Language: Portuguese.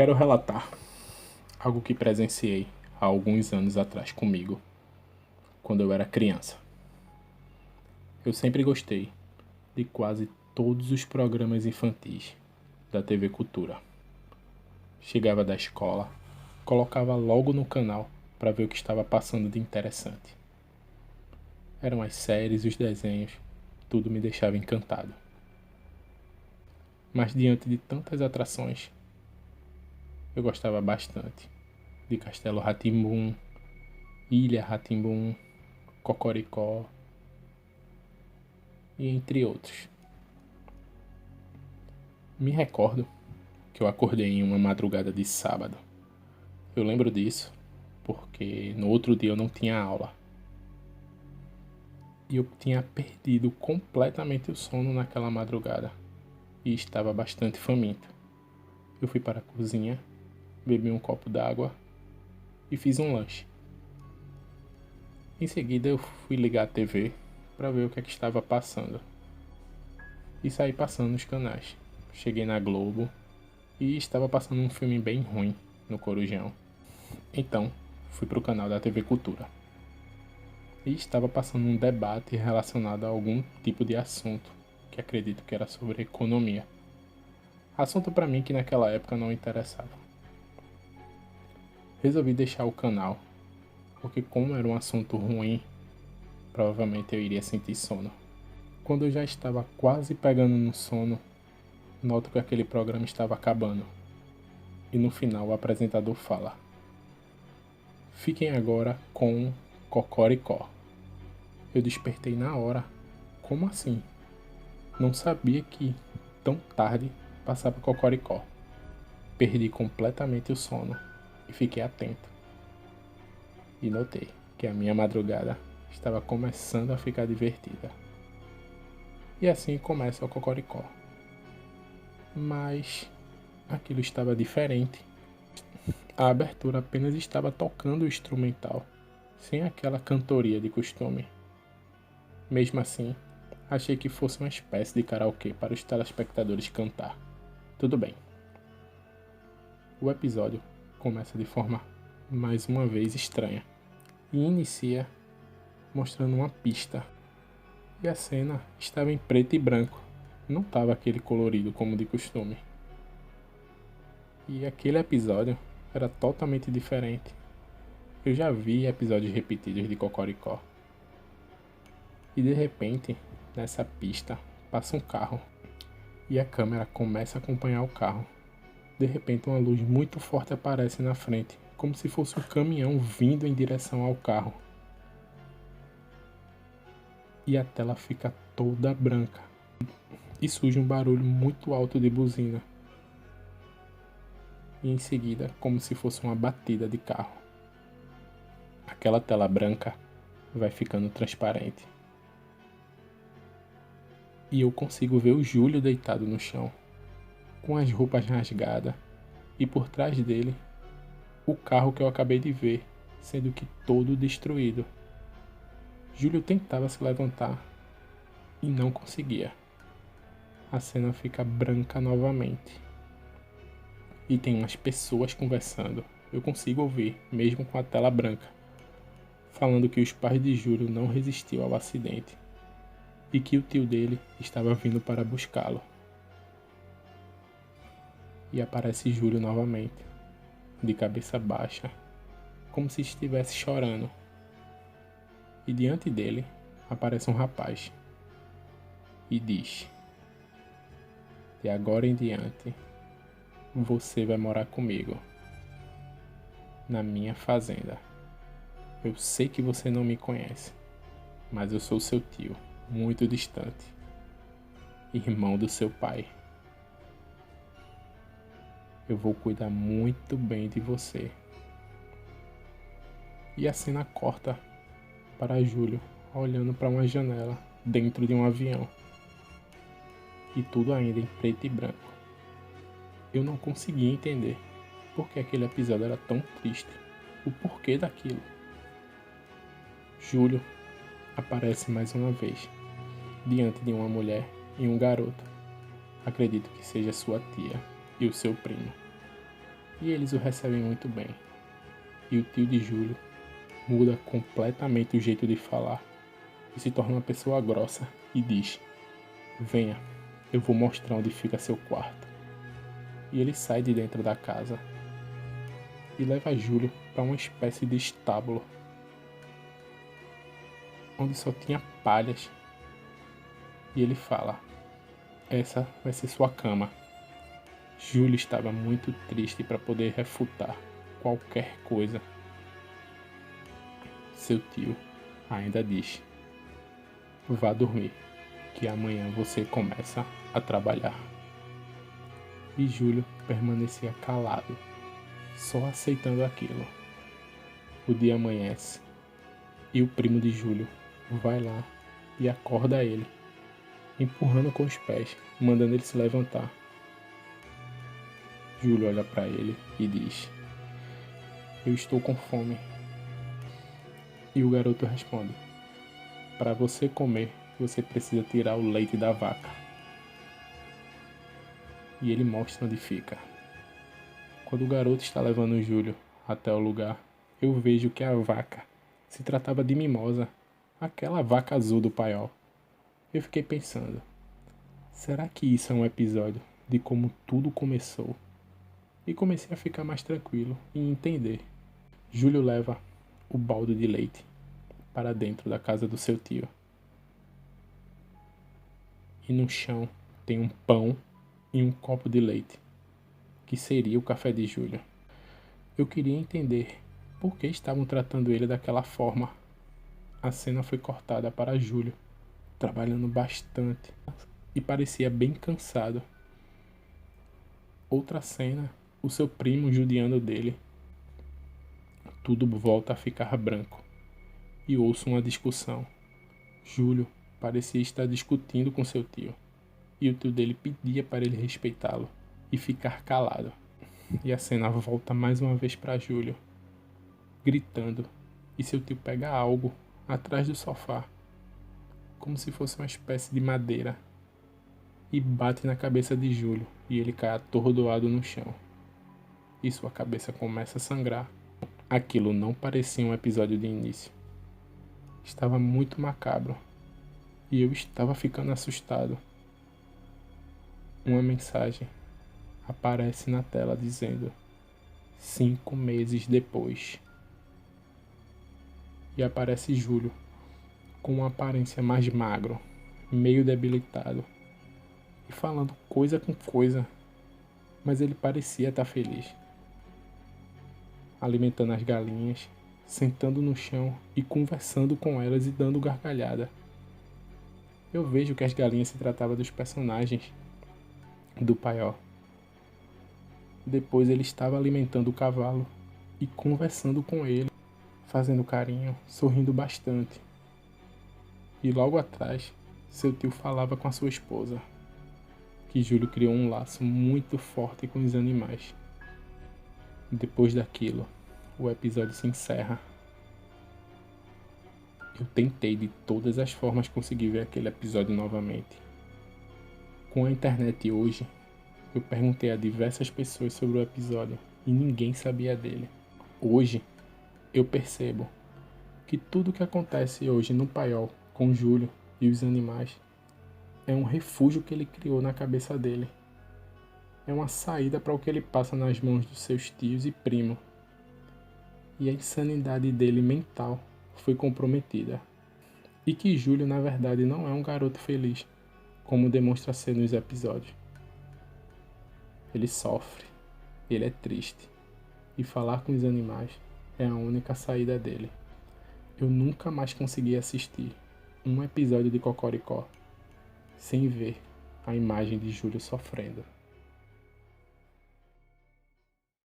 Quero relatar algo que presenciei há alguns anos atrás comigo, quando eu era criança. Eu sempre gostei de quase todos os programas infantis da TV Cultura. Chegava da escola, colocava logo no canal para ver o que estava passando de interessante. Eram as séries, os desenhos, tudo me deixava encantado. Mas diante de tantas atrações, eu gostava bastante de Castelo rá Ilha rá Cocoricó e entre outros. Me recordo que eu acordei em uma madrugada de sábado. Eu lembro disso porque no outro dia eu não tinha aula. E eu tinha perdido completamente o sono naquela madrugada e estava bastante faminto. Eu fui para a cozinha, bebi um copo d'água e fiz um lanche. Em seguida eu fui ligar a TV para ver o que é que estava passando. E saí passando os canais. Cheguei na Globo e estava passando um filme bem ruim no Corujão. Então, fui para o canal da TV Cultura. E estava passando um debate relacionado a algum tipo de assunto, que acredito que era sobre economia. Assunto para mim que naquela época não interessava. Resolvi deixar o canal, porque como era um assunto ruim, provavelmente eu iria sentir sono. Quando eu já estava quase pegando no sono, noto que aquele programa estava acabando. E no final o apresentador fala: "Fiquem agora com Cocoricó." Eu despertei na hora. Como assim? Não sabia que tão tarde passava Cocoricó. Perdi completamente o sono e fiquei atento. E notei que a minha madrugada estava começando a ficar divertida. E assim começa o Cocoricó. Mas aquilo estava diferente. A abertura apenas estava tocando o instrumental, sem aquela cantoria de costume. Mesmo assim, achei que fosse uma espécie de karaokê para os telespectadores cantar. Tudo bem. O episódio começa de forma, mais uma vez, estranha. E inicia mostrando uma pista. E a cena estava em preto e branco. Não estava aquele colorido como de costume. E aquele episódio era totalmente diferente. Eu já vi episódios repetidos de Cocoricó. E de repente, nessa pista, passa um carro. E a câmera começa a acompanhar o carro. De repente, uma luz muito forte aparece na frente, como se fosse um caminhão vindo em direção ao carro. E a tela fica toda branca. E surge um barulho muito alto de buzina. E em seguida, como se fosse uma batida de carro. Aquela tela branca vai ficando transparente. E eu consigo ver o Júlio deitado no chão, com as roupas rasgadas, e por trás dele, o carro que eu acabei de ver, sendo que todo destruído. Júlio tentava se levantar e não conseguia. A cena fica branca novamente. E tem umas pessoas conversando. Eu consigo ouvir, mesmo com a tela branca, falando que os pais de Júlio não resistiu ao acidente e que o tio dele estava vindo para buscá-lo. E aparece Júlio novamente, de cabeça baixa, como se estivesse chorando. E diante dele aparece um rapaz e diz: "De agora em diante, você vai morar comigo, na minha fazenda. Eu sei que você não me conhece, mas eu sou seu tio, muito distante, irmão do seu pai. Eu vou cuidar muito bem de você." E a cena corta para Júlio olhando para uma janela dentro de um avião. E tudo ainda em preto e branco. Eu não conseguia entender por que aquele episódio era tão triste, o porquê daquilo. Júlio aparece mais uma vez, diante de uma mulher e um garoto. Acredito que seja sua tia e o seu primo. e eles o recebem muito bem. E o tio de Júlio muda completamente o jeito de falar e se torna uma pessoa grossa e diz: venha, eu vou mostrar onde fica seu quarto. E ele sai de dentro da casa e leva Júlio para uma espécie de estábulo, onde só tinha palhas. E ele fala: essa vai ser sua cama. Júlio estava muito triste para poder refutar qualquer coisa. Seu tio ainda diz: vá dormir, que amanhã você começa a trabalhar. E Júlio permanecia calado, só aceitando aquilo. O dia amanhece e o primo de Júlio vai lá e acorda ele, empurrando com os pés, mandando ele se levantar. Júlio olha para ele e diz: eu estou com fome. E o garoto responde: para você comer, você precisa tirar o leite da vaca. E ele mostra onde fica. Quando o garoto está levando o Júlio até o lugar, eu vejo que a vaca se tratava de Mimosa, aquela vaca azul do paiol. Eu fiquei pensando, será que isso é um episódio de como tudo começou? E comecei a ficar mais tranquilo e entender. Júlio leva o balde de leite para dentro da casa do seu tio. E no chão tem um pão e um copo de leite, que seria o café de Júlio. Eu queria entender por que estavam tratando ele daquela forma. A cena foi cortada para Júlio, trabalhando bastante e parecia bem cansado. Outra cena, o seu primo judiando dele. Tudo volta a ficar branco e ouço uma discussão. Júlio parecia estar discutindo com seu tio, e o tio dele pedia para ele respeitá-lo e ficar calado. E a cena volta mais uma vez para Júlio, gritando, e seu tio pega algo atrás do sofá, como se fosse uma espécie de madeira, e bate na cabeça de Júlio, e ele cai atordoado no chão. E sua cabeça começa a sangrar. Aquilo não parecia um episódio de início. Estava muito macabro, e eu estava ficando assustado. Uma mensagem aparece na tela dizendo: 5 meses depois. E aparece Júlio, com uma aparência mais magro, meio debilitado, e falando coisa com coisa, mas ele parecia estar feliz. Alimentando as galinhas, sentando no chão e conversando com elas e dando gargalhada. Eu vejo que as galinhas se tratavam dos personagens do paiol. Depois ele estava alimentando o cavalo e conversando com ele, fazendo carinho, sorrindo bastante. E logo atrás, seu tio falava com a sua esposa, que Júlio criou um laço muito forte com os animais. Depois daquilo, o episódio se encerra. Eu tentei de todas as formas conseguir ver aquele episódio novamente. Com a internet hoje, eu perguntei a diversas pessoas sobre o episódio e ninguém sabia dele. Hoje, eu percebo que tudo que acontece hoje no paiol com Júlio e os animais é um refúgio que ele criou na cabeça dele. É uma saída para o que ele passa nas mãos dos seus tios e primo. E a insanidade dele mental foi comprometida. E que Júlio, na verdade, não é um garoto feliz, como demonstra ser nos episódios. Ele sofre, ele é triste, e falar com os animais é a única saída dele. Eu nunca mais consegui assistir um episódio de Cocoricó sem ver a imagem de Júlio sofrendo.